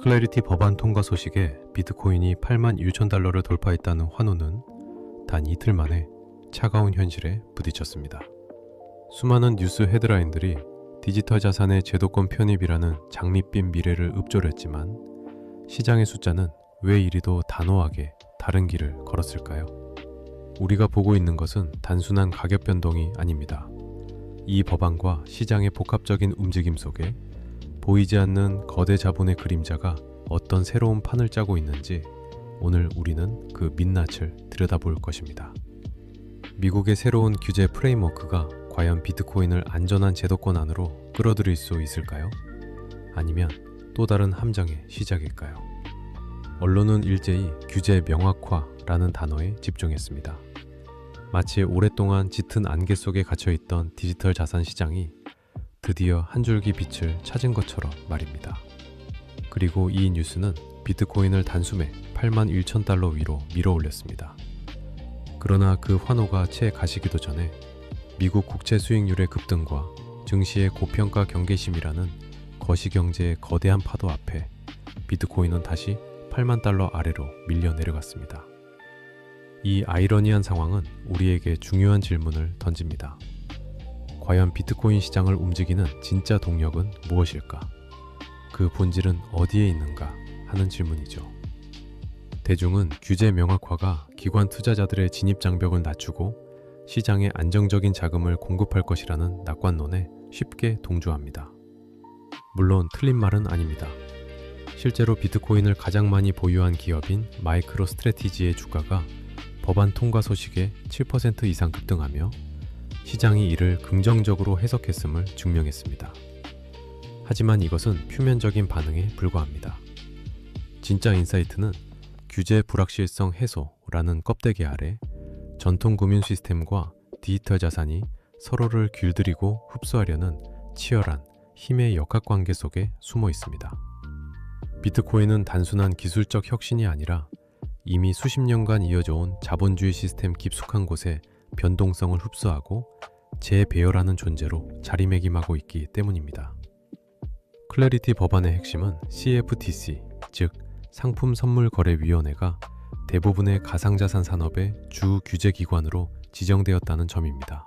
클래리티 법안 통과 소식에 비트코인이 8만 1천 달러를 돌파했다는 환호는 단 이틀 만에 차가운 현실에 부딪혔습니다. 수많은 뉴스 헤드라인들이 디지털 자산의 제도권 편입이라는 장밋빛 미래를 읊조렸지만 시장의 숫자는 왜 이리도 단호하게 다른 길을 걸었을까요? 우리가 보고 있는 것은 단순한 가격 변동이 아닙니다. 이 법안과 시장의 복합적인 움직임 속에 보이지 않는 거대 자본의 그림자가 어떤 새로운 판을 짜고 있는지 오늘 우리는 그 민낯을 들여다볼 것입니다. 미국의 새로운 규제 프레임워크가 과연 비트코인을 안전한 제도권 안으로 끌어들일 수 있을까요? 아니면 또 다른 함정의 시작일까요? 언론은 일제히 규제 명확화라는 단어에 집중했습니다. 마치 오랫동안 짙은 안개 속에 갇혀있던 디지털 자산 시장이 드디어 한 줄기 빛을 찾은 것처럼 말입니다. 그리고 이 뉴스는 비트코인을 단숨에 8만 1천 달러 위로 밀어올렸습니다. 그러나 그 환호가 채 가시기도 전에 미국 국채 수익률의 급등과 증시의 고평가 경계심이라는 거시경제의 거대한 파도 앞에 비트코인은 다시 8만 달러 아래로 밀려 내려갔습니다. 이 아이러니한 상황은 우리에게 중요한 질문을 던집니다. 과연 비트코인 시장을 움직이는 진짜 동력은 무엇일까? 그 본질은 어디에 있는가 하는 질문이죠. 대중은 규제 명확화가 기관 투자자들의 진입 장벽을 낮추고 시장에 안정적인 자금을 공급할 것이라는 낙관론에 쉽게 동조합니다. 물론 틀린 말은 아닙니다. 실제로 비트코인을 가장 많이 보유한 기업인 마이크로 스트래티지의 주가가 법안 통과 소식에 7% 이상 급등하며 시장이 이를 긍정적으로 해석했음을 증명했습니다. 하지만 이것은 표면적인 반응에 불과합니다. 진짜 인사이트는 규제 불확실성 해소라는 껍데기 아래 전통 금융 시스템과 디지털 자산이 서로를 길들이고 흡수하려는 치열한 힘의 역학관계 속에 숨어 있습니다. 비트코인은 단순한 기술적 혁신이 아니라 이미 수십 년간 이어져 온 자본주의 시스템 깊숙한 곳에 변동성을 흡수하고 재배열하는 존재로 자리매김하고 있기 때문입니다. 클래리티 법안의 핵심은 CFTC, 즉 상품선물거래위원회가 대부분의 가상자산 산업의 주 규제기관으로 지정되었다는 점입니다.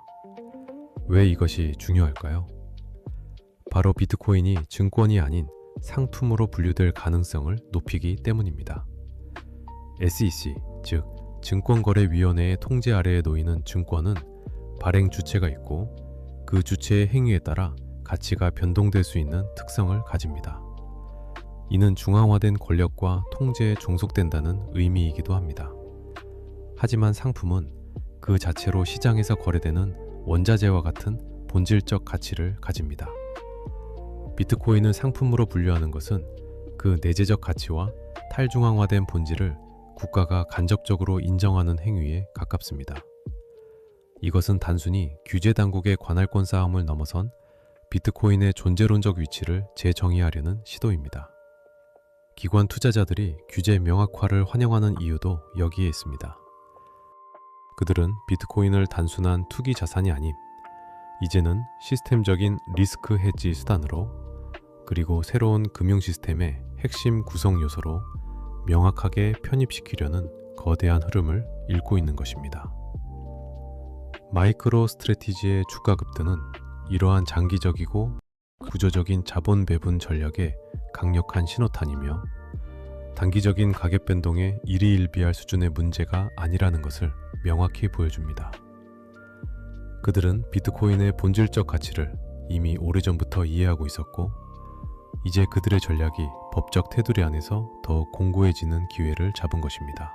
왜 이것이 중요할까요? 바로 비트코인이 증권이 아닌 상품으로 분류될 가능성을 높이기 때문입니다. SEC, 즉 증권거래위원회의 통제 아래에 놓이는 증권은 발행 주체가 있고 그 주체의 행위에 따라 가치가 변동될 수 있는 특성을 가집니다. 이는 중앙화된 권력과 통제에 종속된다는 의미이기도 합니다. 하지만 상품은 그 자체로 시장에서 거래되는 원자재와 같은 본질적 가치를 가집니다. 비트코인을 상품으로 분류하는 것은 그 내재적 가치와 탈중앙화된 본질을 국가가 간접적으로 인정하는 행위에 가깝습니다. 이것은 단순히 규제 당국의 관할권 싸움을 넘어선 비트코인의 존재론적 위치를 재정의하려는 시도입니다. 기관 투자자들이 규제 명확화를 환영하는 이유도 여기에 있습니다. 그들은 비트코인을 단순한 투기 자산이 아닌 이제는 시스템적인 리스크 해지 수단으로 그리고 새로운 금융 시스템의 핵심 구성 요소로 명확하게 편입시키려는 거대한 흐름을 읽고 있는 것입니다. 마이크로 스트래티지의 주가 급등은 이러한 장기적이고 구조적인 자본 배분 전략의 강력한 신호탄이며 단기적인 가격 변동에 일희일비할 수준의 문제가 아니라는 것을 명확히 보여줍니다. 그들은 비트코인의 본질적 가치를 이미 오래전부터 이해하고 있었고 이제 그들의 전략이 법적 테두리 안에서 더욱 공고해지는 기회를 잡은 것입니다.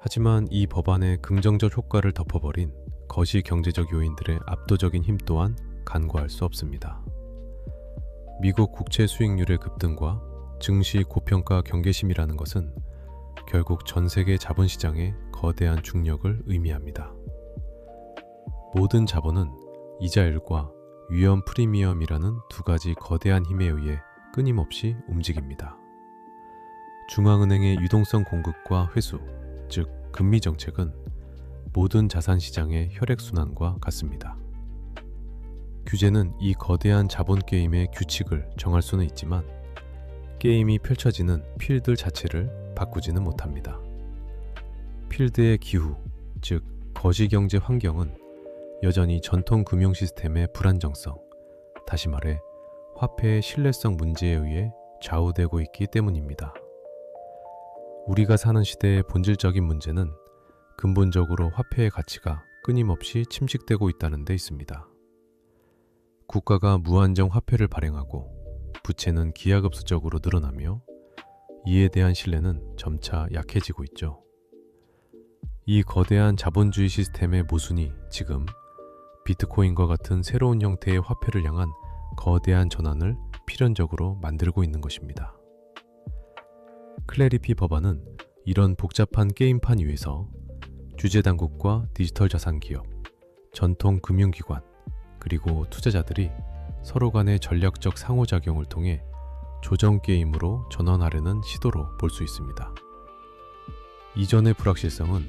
하지만 이 법안의 긍정적 효과를 덮어버린 거시 경제적 요인들의 압도적인 힘 또한 간과할 수 없습니다. 미국 국채 수익률의 급등과 증시 고평가 경계심이라는 것은 결국 전 세계 자본시장의 거대한 중력을 의미합니다. 모든 자본은 이자율과 위험 프리미엄이라는 두 가지 거대한 힘에 의해 끊임없이 움직입니다. 중앙은행의 유동성 공급과 회수, 즉 금리 정책은 모든 자산시장의 혈액순환과 같습니다. 규제는 이 거대한 자본 게임의 규칙을 정할 수는 있지만 게임이 펼쳐지는 필드 자체를 바꾸지는 못합니다. 필드의 기후, 즉 거시경제 환경은 여전히 전통 금융 시스템의 불안정성, 다시 말해 화폐의 신뢰성 문제에 의해 좌우되고 있기 때문입니다. 우리가 사는 시대의 본질적인 문제는 근본적으로 화폐의 가치가 끊임없이 침식되고 있다는 데 있습니다. 국가가 무한정 화폐를 발행하고 부채는 기하급수적으로 늘어나며 이에 대한 신뢰는 점차 약해지고 있죠. 이 거대한 자본주의 시스템의 모순이 지금 비트코인과 같은 새로운 형태의 화폐를 향한 거대한 전환을 필연적으로 만들고 있는 것입니다. 클래리피 법안은 이런 복잡한 게임판 위에서 주재당국과 디지털 자산 기업, 전통 금융기관, 그리고 투자자들이 서로 간의 전략적 상호작용을 통해 조정 게임으로 전환하려는 시도로 볼 수 있습니다. 이전의 불확실성은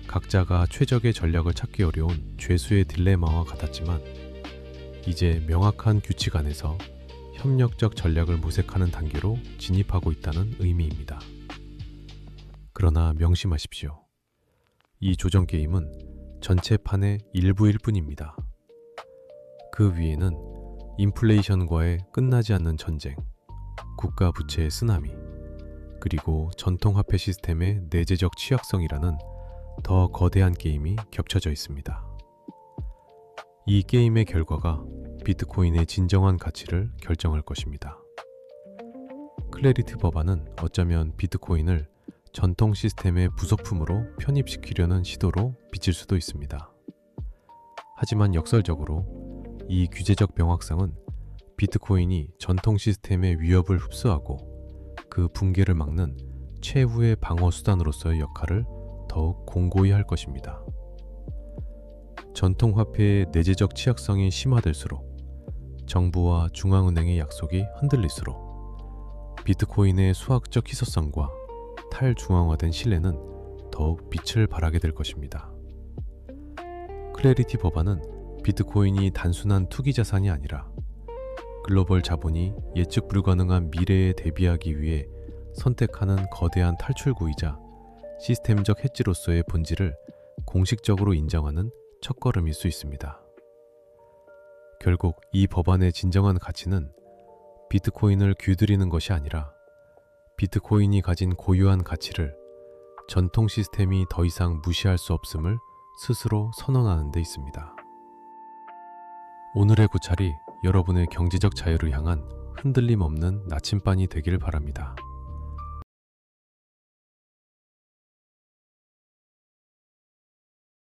각자가 최적의 전략을 찾기 어려운 죄수의 딜레마와 같았지만 이제 명확한 규칙 안에서 협력적 전략을 모색하는 단계로 진입하고 있다는 의미입니다. 그러나 명심하십시오. 이 조정 게임은 전체 판의 일부일 뿐입니다. 그 위에는 인플레이션과의 끝나지 않는 전쟁, 국가 부채의 쓰나미, 그리고 전통화폐 시스템의 내재적 취약성이라는 더 거대한 게임이 겹쳐져 있습니다. 이 게임의 결과가 비트코인의 진정한 가치를 결정할 것입니다. 클래리티 법안은 어쩌면 비트코인을 전통 시스템의 부속품으로 편입시키려는 시도로 비칠 수도 있습니다. 하지만 역설적으로 이 규제적 명확성은 비트코인이 전통 시스템의 위협을 흡수하고 그 붕괴를 막는 최후의 방어 수단으로서의 역할을 더욱 공고히 할 것입니다. 전통 화폐의 내재적 취약성이 심화될수록 정부와 중앙은행의 약속이 흔들릴수록 비트코인의 수학적 희소성과 탈중앙화된 신뢰는 더욱 빛을 발하게 될 것입니다. 클래리티 법안은 비트코인이 단순한 투기 자산이 아니라 글로벌 자본이 예측 불가능한 미래에 대비하기 위해 선택하는 거대한 탈출구이자 시스템적 해지로서의 본질을 공식적으로 인정하는 첫걸음일 수 있습니다. 결국 이 법안의 진정한 가치는 비트코인을 길들이는 것이 아니라 비트코인이 가진 고유한 가치를 전통 시스템이 더 이상 무시할 수 없음을 스스로 선언하는 데 있습니다. 오늘의 고찰이 여러분의 경제적 자유를 향한 흔들림 없는 나침반이 되길 바랍니다.